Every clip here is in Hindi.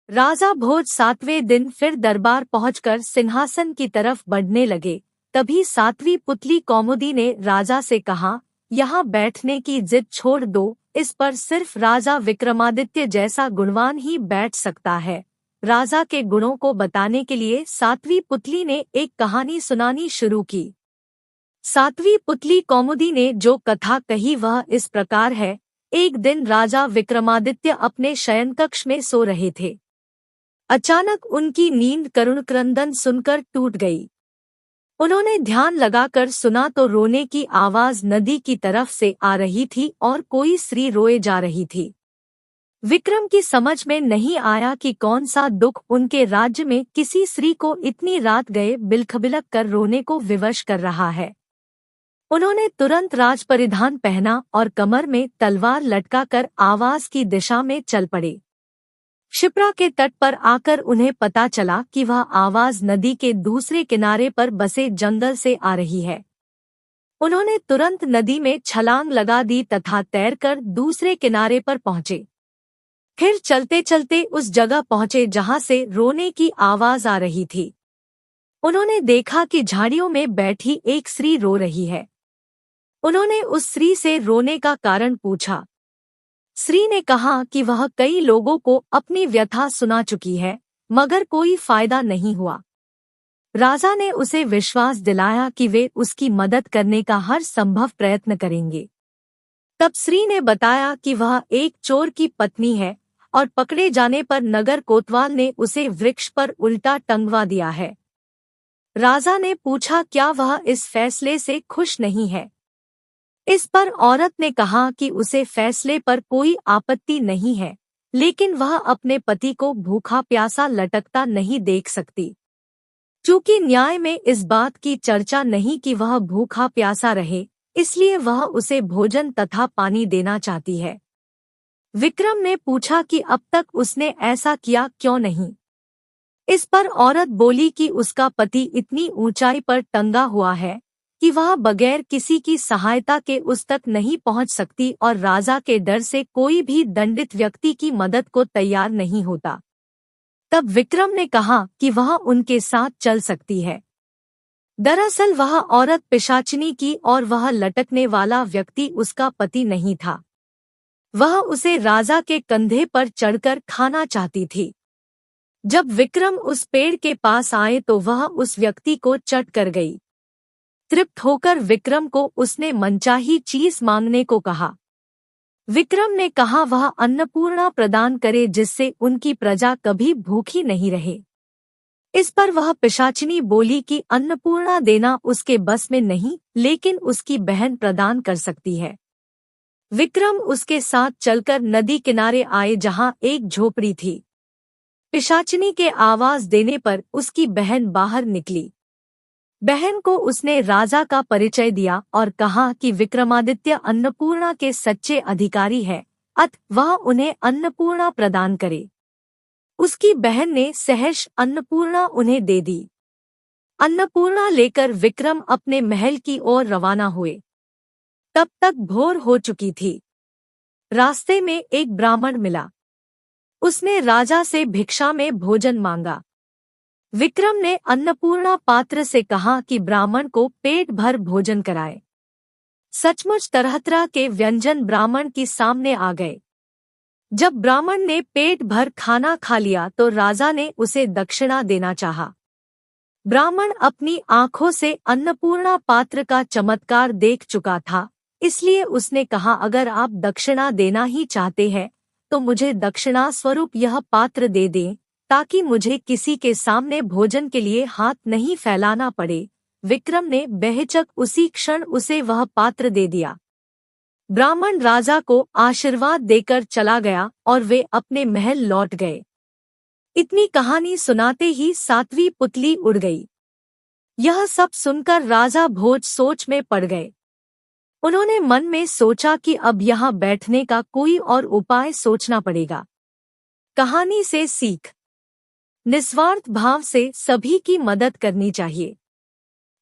राजा भोज 7वें दिन फिर दरबार पहुंचकर सिंहासन की तरफ बढ़ने लगे। तभी 7वीं पुतली कौमुदी ने राजा से कहा, यहाँ बैठने की जिद छोड़ दो, इस पर सिर्फ राजा विक्रमादित्य जैसा गुणवान ही बैठ सकता है। राजा के गुणों को बताने के लिए 7वीं पुतली ने एक कहानी सुनानी शुरू की। 7वीं पुतली कौमुदी ने जो कथा कही वह इस प्रकार है। एक दिन राजा विक्रमादित्य अपने शयनकक्ष में सो रहे थे। अचानक उनकी नींद करुण क्रंदन सुनकर टूट गई। उन्होंने ध्यान लगाकर सुना तो रोने की आवाज नदी की तरफ से आ रही थी और कोई स्त्री रोए जा रही थी। विक्रम की समझ में नहीं आया कि कौन सा दुख उनके राज्य में किसी स्त्री को इतनी रात गए बिलखबिलक कर रोने को विवश कर रहा है। उन्होंने तुरंत राज परिधान पहना और कमर में तलवार लटकाकर आवाज की दिशा में चल पड़े। क्षिप्रा के तट पर आकर उन्हें पता चला कि वह आवाज नदी के दूसरे किनारे पर बसे जंगल से आ रही है। उन्होंने तुरंत नदी में छलांग लगा दी तथा तैरकर दूसरे किनारे पर पहुंचे। फिर चलते चलते उस जगह पहुंचे जहां से रोने की आवाज आ रही थी। उन्होंने देखा कि झाड़ियों में बैठी एक स्त्री रो रही है। उन्होंने उस स्त्री से रोने का कारण पूछा। स्त्री ने कहा कि वह कई लोगों को अपनी व्यथा सुना चुकी है, मगर कोई फायदा नहीं हुआ। राजा ने उसे विश्वास दिलाया कि वे उसकी मदद करने का हर संभव प्रयत्न करेंगे। तब स्त्री ने बताया कि वह एक चोर की पत्नी है और पकड़े जाने पर नगर कोतवाल ने उसे वृक्ष पर उल्टा टंगवा दिया है। राजा ने पूछा, क्या वह इस फैसले से खुश नहीं है? इस पर औरत ने कहा कि उसे फैसले पर कोई आपत्ति नहीं है, लेकिन वह अपने पति को भूखा प्यासा लटकता नहीं देख सकती। चूंकि न्याय में इस बात की चर्चा नहीं कि वह भूखा प्यासा रहे, इसलिए वह उसे भोजन तथा पानी देना चाहती है। विक्रम ने पूछा कि अब तक उसने ऐसा किया क्यों नहीं। इस पर औरत बोली कि उसका पति इतनी ऊंचाई पर टंगा हुआ है कि वह बगैर किसी की सहायता के उस तक नहीं पहुंच सकती और राजा के डर से कोई भी दंडित व्यक्ति की मदद को तैयार नहीं होता। तब विक्रम ने कहा कि वह उनके साथ चल सकती है। दरअसल वह औरत पिशाचिनी की और वह लटकने वाला व्यक्ति उसका पति नहीं था। वह उसे राजा के कंधे पर चढ़कर खाना चाहती थी। जब विक्रम उस पेड़ के पास आए तो वह उस व्यक्ति को चट कर गई। तृप्त होकर विक्रम को उसने मनचाही चीज मांगने को कहा। विक्रम ने कहा वह अन्नपूर्णा प्रदान करे जिससे उनकी प्रजा कभी भूखी नहीं रहे। इस पर वह पिशाचिनी बोली कि अन्नपूर्णा देना उसके बस में नहीं, लेकिन उसकी बहन प्रदान कर सकती है। विक्रम उसके साथ चलकर नदी किनारे आए जहां एक झोपड़ी थी। पिशाचिनी के आवाज देने पर उसकी बहन बाहर निकली। बहन को उसने राजा का परिचय दिया और कहा कि विक्रमादित्य अन्नपूर्णा के सच्चे अधिकारी है, अतः वह उन्हें अन्नपूर्णा प्रदान करे। उसकी बहन ने सहर्ष अन्नपूर्णा उन्हें दे दी। अन्नपूर्णा लेकर विक्रम अपने महल की ओर रवाना हुए। तब तक भोर हो चुकी थी। रास्ते में एक ब्राह्मण मिला। उसने राजा से भिक्षा में भोजन मांगा। विक्रम ने अन्नपूर्णा पात्र से कहा कि ब्राह्मण को पेट भर भोजन कराए। सचमुच तरह तरह के व्यंजन ब्राह्मण के सामने आ गए। जब ब्राह्मण ने पेट भर खाना खा लिया तो राजा ने उसे दक्षिणा देना चाहा। ब्राह्मण अपनी आंखों से अन्नपूर्णा पात्र का चमत्कार देख चुका था, इसलिए उसने कहा, अगर आप दक्षिणा देना ही चाहते हैं तो मुझे दक्षिणा स्वरूप यह पात्र दे दें, ताकि मुझे किसी के सामने भोजन के लिए हाथ नहीं फैलाना पड़े। विक्रम ने बेहिचक उसी क्षण उसे वह पात्र दे दिया। ब्राह्मण राजा को आशीर्वाद देकर चला गया और वे अपने महल लौट गए। इतनी कहानी सुनाते ही 7वीं पुतली उड़ गई। यह सब सुनकर राजा भोज सोच में पड़ गए। उन्होंने मन में सोचा कि अब यहाँ बैठने का कोई और उपाय सोचना पड़ेगा। कहानी से सीख: निस्वार्थ भाव से सभी की मदद करनी चाहिए।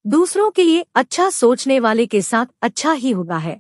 दूसरों के लिए अच्छा सोचने वाले के साथ अच्छा ही होगा है।